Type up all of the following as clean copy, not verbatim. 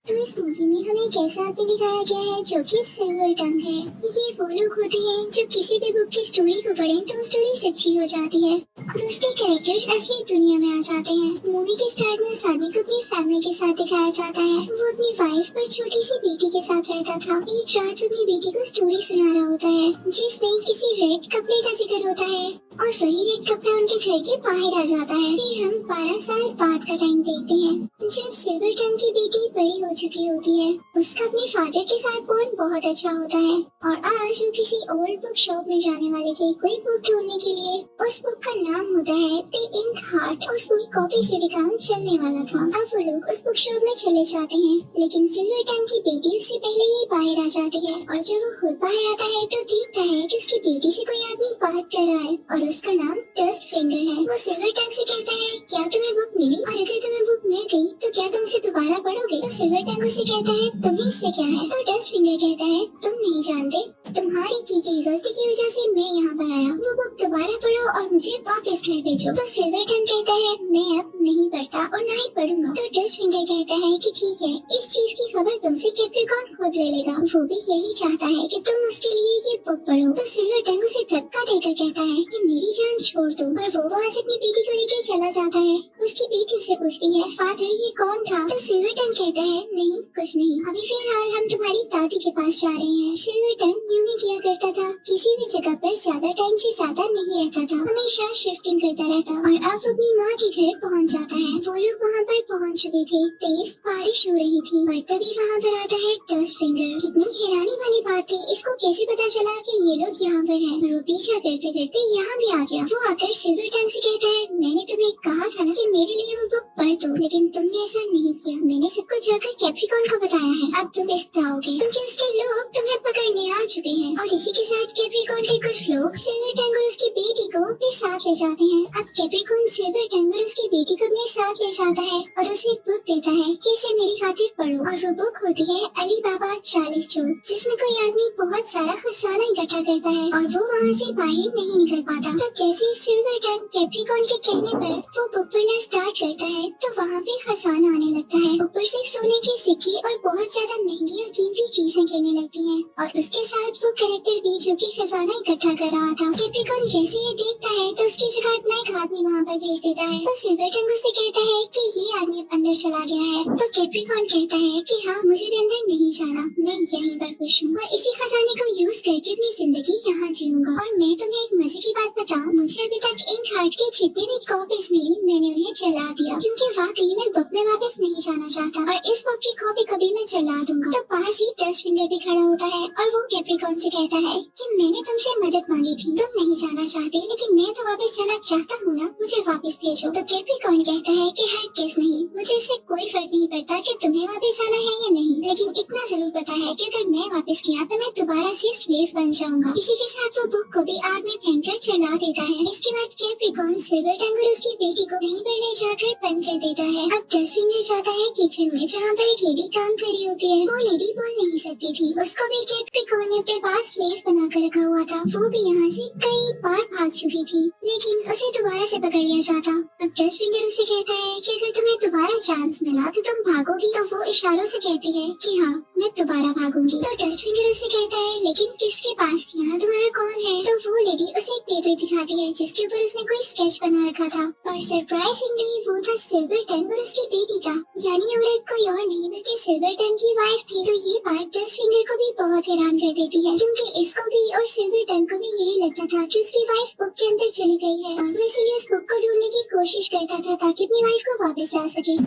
तो इस मूवी में हमें एक ऐसा आदमी दिखाया गया है जो कि सिल्वर टंग है। ये वो लोग होते हैं जो किसी भी बुक की स्टोरी को पढ़ें तो स्टोरी सच्ची हो जाती है और उसके कैरेक्टर्स असली दुनिया में आ जाते हैं। मूवी के स्टार्ट में इस आदमी को अपनी फैमिली के साथ दिखाया जाता है। वो अपनी वाइफ और छोटी सी बेटी के साथ रहता था। एक रात अपनी बेटी को स्टोरी सुना रहा होता है जिसमें किसी रेड कपड़े का जिक्र होता है और वही रेड कपड़ा उनके घर के बाहर आ जाता है। फिर हम 12 साल बाद का टाइम देखते हैं जब सिल्वर टंग की बेटी बड़ी हो चुकी होती है। उसका अपने फादर के साथ बॉन्ड बहुत अच्छा होता है और आज वो किसी ओल्ड बुक शॉप में जाने वाले थे कोई बुक ढूंढने के लिए। उस बुक का नाम होता है द इंक हार्ट। उस बुक कॉपी से भी काम चलने वाला था। अब वो लोग उस बुक शॉप में चले जाते हैं लेकिन सिल्वर टंग की बेटी उससे पहले ही बाहर आ जाती है और जब वो खुद बाहर आता है तो देखता है कि उसकी बेटी से कोई आदमी बात कर रहा है और उसका नाम डस्ट फिंगर है। वो सिल्वर टंग से कहता है क्या तुम्हें बुक मिली और अगर तुम्हें बुक मिल गई तो क्या तुम उसे दोबारा पढ़ोगे। तो सिल्वर टंग उससे कहता है तुम्हें इससे क्या है। तो डस्ट फिंगर कहता है तुम नहीं जानते, तुम्हारी की गई गलती की वजह से मैं यहाँ पर आया। वो बुक दोबारा पढ़ो और मुझे वापस घर भेजो। तो सिल्वर टंग कहता है मैं अब नहीं पढ़ता और ना ही पढ़ूंगा। तो डस्ट फिंगर कहता है कि ठीक है, इस चीज की खबर तुमसे कैप्रिकॉर्न खुद ले लेगा। वो भी यही चाहता है कि तुम उसके लिए ये बुक पढ़ो। तो सिल्वर टंग उसे धक्का देकर कहता है कि मेरी जान छोड़ दो और वो वहाँ से अपनी बेटी को लेकर चला जाता है। उसकी बेटी उसे पूछती है फादर ये कौन था। तो सिल्वर टंग कहता है नहीं कुछ नहीं, अभी फिलहाल हम तुम्हारी दादी के पास जा रहे हैं। सिल्वर टंग यूं ही किया करता था, किसी भी जगह पर ज्यादा टाइम से ज्यादा नहीं रहता था, हमेशा शिफ्टिंग करता रहता और अब अपनी माँ के घर पहुँच जाता है। वो लोग वहाँ पर पहुँच चुके थे, तेज बारिश हो रही थी और तभी वहाँ पर आता है डस्ट फिंगर। कितनी हैरानी वाली बात थी, इसको कैसे पता चला कि ये लोग यहाँ पर हैं। वो पीछा करते करते यहाँ भी आ गया। वो आकर सिल्वर टंग से कहता है मैंने तुम्हें कहा था ना कि मेरे लिए वो बुक पढ़ दो, लेकिन तुमने ऐसा नहीं किया। मैंने सबको जाकर कैप्रिकॉर्न को बताया है, अब तुम पछताओगे क्योंकि उसके लोग तुम्हें पकड़ने आ चुके हैं। और इसी के साथ कैप्रिकॉर्न के कुछ लोग सिल्वर टंग और उसकी बेटी को अपने साथ ले जाते हैं। अब कैप्रिकॉर्न सिल्वर टंग और उसकी बेटी को अपने साथ ले जाता है और उसे एक बुक देता है कि इसे मेरी खातिर पढ़ो। और वो बुक होती है अली बाबा 40 चोर, जिसमें कोई आदमी बहुत सारा खजाना इकट्ठा करता है और वो वहाँ से बाहर नहीं निकल पाता। तो जैसे सिल्वर टंग कैप्रिकॉर्न के कहने पर वो बुक पढ़ना स्टार्ट करता है तो वहाँ पे खजाना आने लगता है। ऊपर से सोने के सिक्के और बहुत ज्यादा महंगी और कीमती चीजें गिरने लगती हैं और उसके साथ वो कैरेक्टर भी जो कि खजाना इकट्ठा कर रहा था। कैप्रिकॉर्न जैसे ये देखता है तो उसकी जगह अपना एक आदमी वहाँ पर भेज देता है। तो सिल्वर टंग उससे कहता है कि ये आदमी अंदर चला गया है। तो कैप्रिकॉर्न कहता है कि हाँ मुझे भी अंदर नहीं जाना, मैं यहीं पर खुश हूँ और इसी खजाने को यूज करके अपनी जिंदगी यहाँ जीऊंगा। और मैं तुम्हें एक मजे की बात बताऊँ, मुझे अभी तक इन हार्ट के जितने भी कॉपीज मिली मैंने उन्हें जला दिया क्योंकि वाकई में बुक में वापस नहीं जाना चाहता और इस बुक की कॉपी कभी मैं जला दूंगा। तो पास ही डस्ट फिंगर भी खड़ा होता है और वो कैप्रिकॉर्न से कहता है कि मैंने तुमसे मदद मांगी थी, तुम नहीं जाना चाहते लेकिन मैं तो वापस जाना चाहता हूँ ना, मुझे वापस भेजो। तो कैप्रिकॉर्न कहता है कि हर केस नहीं, मुझे इससे कोई फर्क नहीं पड़ता कि तुम्हें वापस जाना है या नहीं, लेकिन इतना जरूर पता है कि अगर मैं वापस किया तो मैं दोबारा से स्लेव बन जाऊंगा। इसी के साथ वो बुक को भी आग में फेंककर जला देता है। इसके बाद कैप्रिकॉर्न सिल्वर टंग और उसकी बेटी को कहीं पर ले जाकर बंद कर देता है। अब डस्ट फिंगर जाता है किचन में जहाँ पर एक लेडी काम कर रही होती है। वो लेडी बोल नहीं सकती थी, उसको भी कैप्रिकॉर्न ने अपने पास स्लेव बना कर रखा हुआ था। वो भी यहाँ से कई बार भाग चुकी थी लेकिन उसे दोबारा से पकड़ लिया जाता। अब डस्ट फिंगर उसे कहता है कि अगर तुम्हें दोबारा चांस मिला तो तुम भागोगी। तो वो इशारों से कहती है कि हाँ मैं दोबारा भागूंगी। तो डस्ट फिंगर उसे कहता है लेकिन किसके पास, यहाँ तुम्हारा कौन है। तो वो लेडी उसे एक पेपर दिखाती है जिसके ऊपर उसने कोई स्केच बना रखा था और सरप्राइजिंगली वो था सिल्वर टंग और उसकी बेटी का, यानी औरत कोई और नहीं बल्कि सिल्वर टंग की वाइफ थी। तो ये बात डस्ट फिंगर को भी बहुत हैरान कर देती है क्योंकि इसको भी और सिल्वर टंग को भी यही लगता था कि उसकी वाइफ बुक के अंदर चली गई है और वो इसीलिए उस बुक को ढूंढने की कोशिश करता था ताकि अपनी वाइफ को वापस ला सके।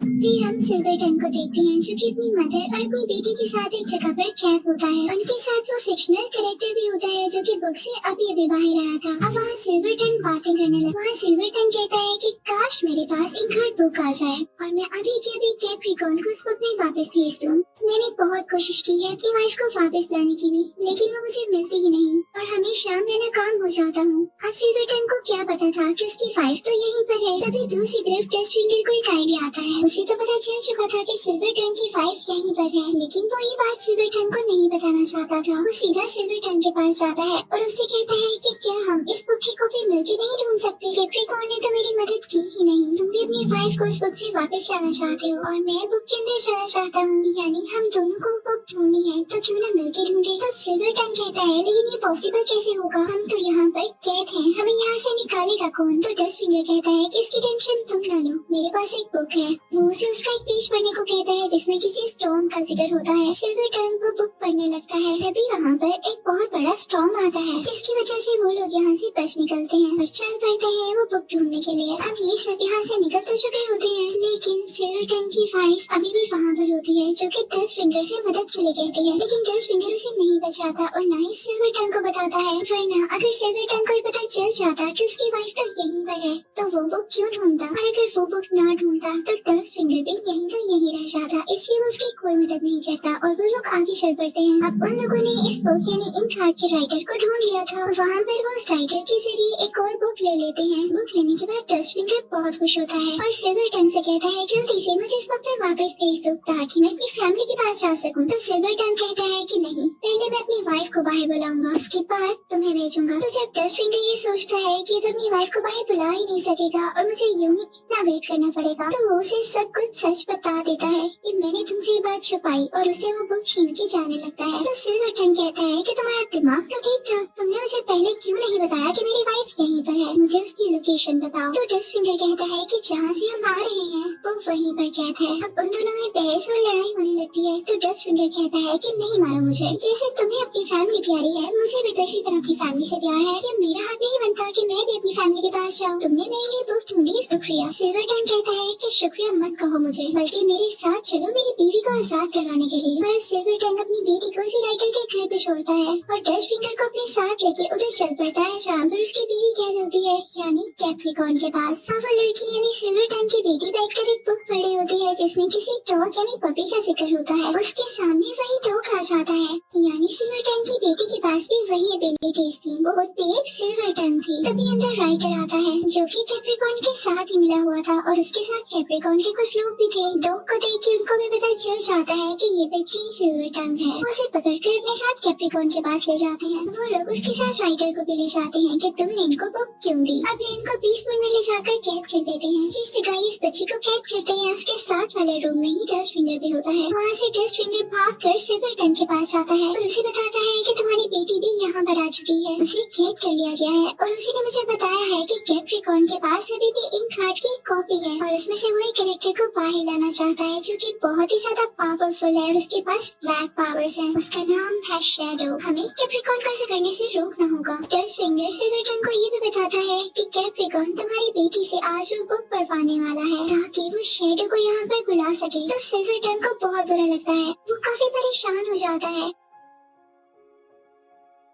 फिर हम सिल्वर टंग को देखते हैं जो कि अपनी मदर और अपनी बेटी के साथ एक जगह पर कैद होता है। उनके साथ वो फिक्शनल कैरेक्टर भी होता है जो कि बुक से अभी अभी बाहर आया था। अब वहाँ सिल्वर टंग बातें करने लगा। वहाँ सिल्वर टंग कहता है कि काश मेरे पास एक हर बुक आ जाए और मैं अभी के अभी कैप्रिकॉर्न को उस बुक में वापस भेज दूँ। मैंने बहुत कोशिश की है अपनी वाइफ को वापस लाने की भी, लेकिन वो मुझे मिलती ही नहीं और हमेशा मैं नाकाम हो जाता हूँ। अब सिल्वर टंग को क्या पता था कि उसकी वाइफ तो यहीं पर है। तभी दूसरी तरफ डस्ट फिंगर को एक आइडिया आता है। उसे तो पता चल चुका था कि सिल्वर टंग की वाइफ यहीं पर है, लेकिन वो ये बात सिल्वर टंग को नहीं बताना चाहता था। वो सीधा सिल्वर टंग के पास जाता है और उससे कहता है कि क्या हम इस बुक की कॉपी मिलकर नहीं ढूंढ सकते? कैप्रिकॉर्न ने तो मेरी मदद की ही नहीं, तुम भी अपनी वाइफ को उस बुक से वापस लाना चाहते हो और मैं बुक के अंदर जाना चाहता हूँ, यानी हम दोनों को बुक ढूंढनी है, तो क्यों ना मिलकर ढूंढे? तो सिल्वर टंग कहता है लेकिन ये पॉसिबल कैसे होगा, हम तो यहाँ पर कैद हैं, हमें यहाँ से निकालेगा कौन? तो डस्ट फिंगर कहता है कि इसकी टेंशन तुम ना लो, मेरे पास एक बुक है। वो उसे उसका एक पेज पढ़ने को कहता है जिसमें किसी स्टॉर्म का जिक्र होता है। सिल्वर टंग वो बुक पढ़ने लगता है, तभी वहाँ पर एक बहुत बड़ा स्टॉर्म आता है, जिसकी वजह से वो लोग यहाँ से बच निकलते हैं और चल पड़ते हैं वो बुक ढूंढने के लिए। अब ये सब यहाँ से निकल तो चुके होते हैं, लेकिन सिल्वर टंग की वाइफ अभी भी वहाँ पर होती है, जो कि डस्ट फिंगर से मदद के लिए कहती है, लेकिन डस्ट फिंगर उसे नहीं बचाता और न ही सिल्वर टंग को बताता है, वरना अगर सिल्वर टंग को पता चल जाता कि उसकी वाइफ तो यहीं पर है, तो वो बुक क्यों ढूंढता? और अगर वो बुक ना ढूंढता तो डस्ट फिंगर भी यहीं का यहीं रह जाता, इसलिए वो उसकी कोई मदद नहीं करता और वो लोग आगे चल पड़ते हैं। अब उन लोगों ने इस बुक यानी इन कार्ड के राइटर को ढूंढ लिया था, वहाँ पर वो उस राइटर के जरिए एक और बुक ले लेते हैं। बुक लेने के बाद डस्ट फिंगर बहुत खुश होता है और सिल्वर टंग से कहता है जल्दी से मुझे इस बुक पे वापस भेज दो ताकि मैं अपनी फैमिली के पास जा सकूं। तो सिल्वर टंग कहता है कि नहीं, पहले मैं अपनी वाइफ को बाहर बुलाऊंगा, उसके बाद तुम्हें भेजूंगा। तो जब डस्ट फिंगर ये सोचता है कि तो अपनी वाइफ को बाहर बुला ही नहीं सकेगा और मुझे यूं ही इतना वेट करना पड़ेगा, तो वो उसे सब कुछ सच बता देता है कि मैंने तुमसे ये बात छुपाई और उससे वो बुक छीन के जाने लगता है। तो सिल्वर टंग कहता है कि तुम्हारा दिमाग तो ठीक था, तुमने मुझे पहले क्यों नहीं बताया कि मेरी वाइफ यहीं पर है, मुझे उसकी लोकेशन बताओ। तो डस्ट फिंगर कहता है कि जहाँ से हम आ रहे हैं वो वहीं पर कैद है। अब उन दोनों में बहस और लड़ाई होने लगती है, तो डस्ट फिंगर कहता है कि नहीं मारो मुझे, जैसे तुम्हें अपनी फैमिली प्यारी है मुझे भी तो इसी तरह अपनी फैमिली से प्यार है, कि मेरा हक नहीं बनता कि मैं भी अपनी फैमिली के पास जाऊँ? तुमने मेरे लिए बुक ढूंढी, शुक्रिया। सिल्वर टंग कहता है कि शुक्रिया मत कहो मुझे, बल्कि मेरे साथ चलो मेरी बीवी को आजाद करवाने के लिए। पर सिल्वर टंग अपनी बेटी को उसी राइटर के घर पे छोड़ता है और डस्ट फिंगर को अपने साथ लेके उधर चल पड़ता है जहाँ पर उसकी बीवी कैद होती है, यानी कैप्रिकॉर्न के पास। अब वो लड़की यानी सिल्वर टंग की बेटी बैठकर एक बुक पढ़ी होती है जिसमें किसी डॉग यानी पपी का जिक्र होता है। उसके सामने वही डॉग आ जाता है, यानी सिल्वर टंग की बेटी के पास भी वही एबिलिटीज थी, वो पेट सिल्वर टंग थी। तभी अंदर राइटर आता है जो कि कैप्रिकॉर्न के साथ ही मिला हुआ था और उसके साथ कैप्रिकॉर्न के कुछ लोग भी थे। डॉग को देख के उनको भी पता चल जाता है कि ये बच्ची सिल्वर टंग है। वो उसे पकड़कर अपने साथ कैप्रिकॉर्न के पास ले जाते हैं। वो लोग उसके साथ राइटर को भी ले जाते हैं कि तुमने इनको बुक क्यों दी। अब ये इनको 20 मिनट में ले जाकर कैद कर देते हैं। जिस जगह इस बच्ची को कैद करते हैं उसके साथ वाले रूम में ही डस्ट फिंगर भी होता है। वहाँ से डस्ट फिंगर भाग कर सिल्वर टंग के पास जाता है और उसे बताता है कि तुम्हारी बेटी भी यहाँ पर आ चुकी है, उसे कैद कर लिया गया है और उसी ने मुझे बताया है कि कैप्रिकॉर्न के पास अभी भी इन कार्ड की कॉपी है और उसमें से वो एक कैरेक्टर को बाहर लाना चाहता है जो कि बहुत ही ज्यादा पावरफुल है और उसके पास ब्लैक पावर्स है। उसका नाम है शैडो। हमें कैप्रिकॉर्न को ऐसा करने से रोकना होगा। डस्ट फिंगर सिल्वर टंग को ये भी बताता है कि कैप्रिकॉर्न तुम्हारी बेटी से आज वो बुक पढ़वाने वाला है ताकि वो शैडो को यहाँ पर बुला सके। तो सिल्वर टंग को बहुत बुरा लगता है, वो काफी परेशान हो जाता है।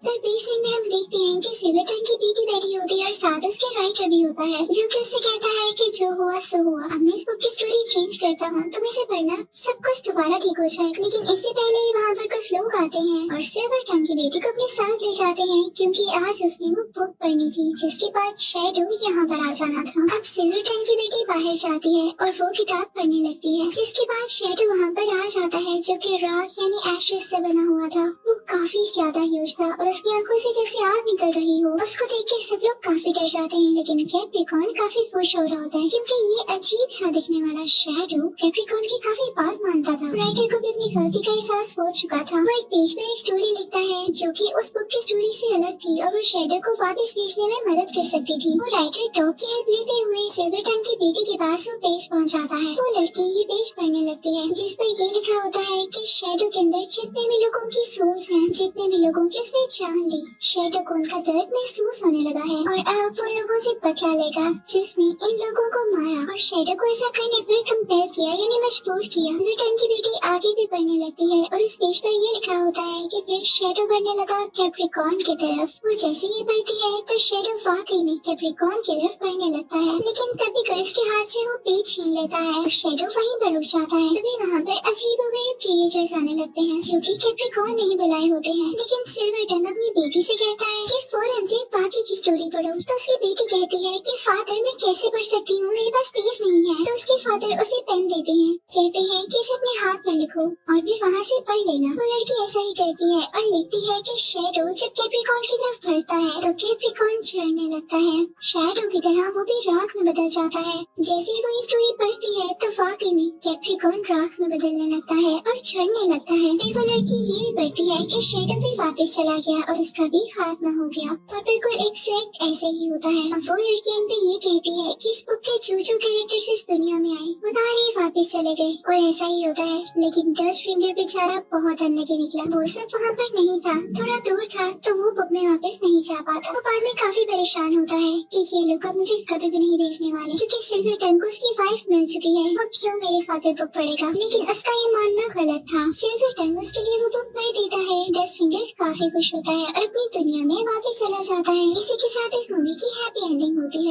फिर बेसमेंट में हम देखते हैं कि सिल्वर टंग की बेटी बैठी होती है और साथ उसके राइटर भी होता है जो कि उससे कहता है कि जो हुआ सो हुआ, अब मैं इस बुक की स्टोरी चेंज करता हूँ, तुम इसे पढ़ना, सब कुछ दोबारा ठीक हो जाएगा। लेकिन इससे पहले ही वहाँ पर कुछ लोग आते हैं और सिल्वर टंग की बेटी को अपने साथ ले जाते हैं क्योंकि आज उसने वो बुक पढ़नी थी जिसके बाद शैडो यहाँ पर आ जाना था। अब सिल्वर टंग की बेटी बाहर जाती है और वो किताब पढ़ने लगती है जिसके बाद शैडो वहाँ पर आ जाता है जो कि राख यानी एशेस से बना हुआ था। वो काफी ज्यादा ह्यूज था और उसकी आंखों से जैसे आग निकल रही हो। उसको देख के सब लोग काफी डर जाते हैं, लेकिन कैप्रिकॉर्न काफी खुश हो रहा होता है क्योंकि ये अजीब सा दिखने वाला शैडो कैप्रिकॉर्न की काफी बात मानता था। राइटर को भी अपनी गलती का एहसास हो चुका था। वो एक पेज में एक स्टोरी लिखता है जो कि उस बुक की स्टोरी से अलग थी और वो शैडो को वापस भेजने में मदद कर सकती थी। वो राइटर डॉग की हेल्प लेते हुए सिल्वर टंग की बेटी के पास वो पेज पहुँच जाता है। वो लड़की ये पेज पढ़ने लगती है जिस पर ये लिखा होता है कि शैडो के अंदर जितने भी लोगों की सोल्स हैं, जितने भी लोगों की उसने जान ली, शैडो को उनका दर्द महसूस होने लगा है और अब वो लोगों से बदला लेगा जिसने इन लोगों को मारा और शैडो को ऐसा करने पर कंपेल किया यानी मजबूर किया। रिटर्न की बेटी आगे भी बढ़ने लगती है और इस पेज पर ये लिखा होता है कि फिर शैडो बढ़ने लगा कैप्रिकॉर्न की तरफ। वो जैसे ही बढ़ती है तो शैडो वाकई में कैप्रिकॉर्न की तरफ बढ़ने लगता है, लेकिन तभी कोई उसके हाथ से वो पेज छीन लेता है और शैडो वहीं पर रुक जाता है। तभी वहाँ पर अजीब गरीब क्रिएचर्स आने लगते हैं जो कि कैप्रिकॉर्न नहीं बुलाए होते हैं, लेकिन सिल्वर टंग अपनी बेटी से कहता है कि फौरन से बाकी की स्टोरी पढ़ो। तो उसकी बेटी कहती है कि फादर मैं कैसे पढ़ सकती हूँ, मेरे पास पेज नहीं है। तो उसके फादर उसे पेन देते हैं, कहते हैं कि इसे अपने हाथ में लिखो और फिर वहाँ से पढ़ लेना। वो लड़की ऐसा ही करती है और लिखती है कि शैडो जब कैप्रिकॉर्न की तरफ बढ़ता है तो कैप्रिकॉर्न झड़ने लगता है, शैडो की तरह वो भी राख में बदल जाता है। जैसे ही वो ये स्टोरी पढ़ती है तो वाकई में कैप्रिकॉर्न राख में बदलने लगता है और झड़ने लगता है। फिर वो लड़की ये भी पढ़ती है कि शैडो भी वापस चला गया और उसका भी खात्मा हो गया और बिल्कुल एग्जैक्ट ऐसे ही होता है। अब वो लड़की इन पे ये कहती है कि इस बुक के जो कैरेक्टर्स इस दुनिया में आए वो सारे वापस चले गए और ऐसा ही होता है। लेकिन डस्ट फिंगर बेचारा बहुत अनलकी निकला, वो सब वहाँ पर नहीं था, थोड़ा दूर था, तो वो बुक में वापस नहीं जा पाता। वो बाद में काफी परेशान होता है कि ये लोग अब मुझे कभी भी नहीं भेजने वाले, क्योंकि सिल्वर टंग को उसकी वाइफ मिल चुकी है, वो क्यों मेरे फादर बुक पढ़ेगा। लेकिन उसका ये मानना गलत था। सिल्वर टंग उसके लिए वो बुक पढ़ देता है। डस्ट फिंगर काफी खुश होता है और अपनी दुनिया में वापस चला जाता है। इसी के साथ इस मूवी की हैप्पी एंडिंग होती है।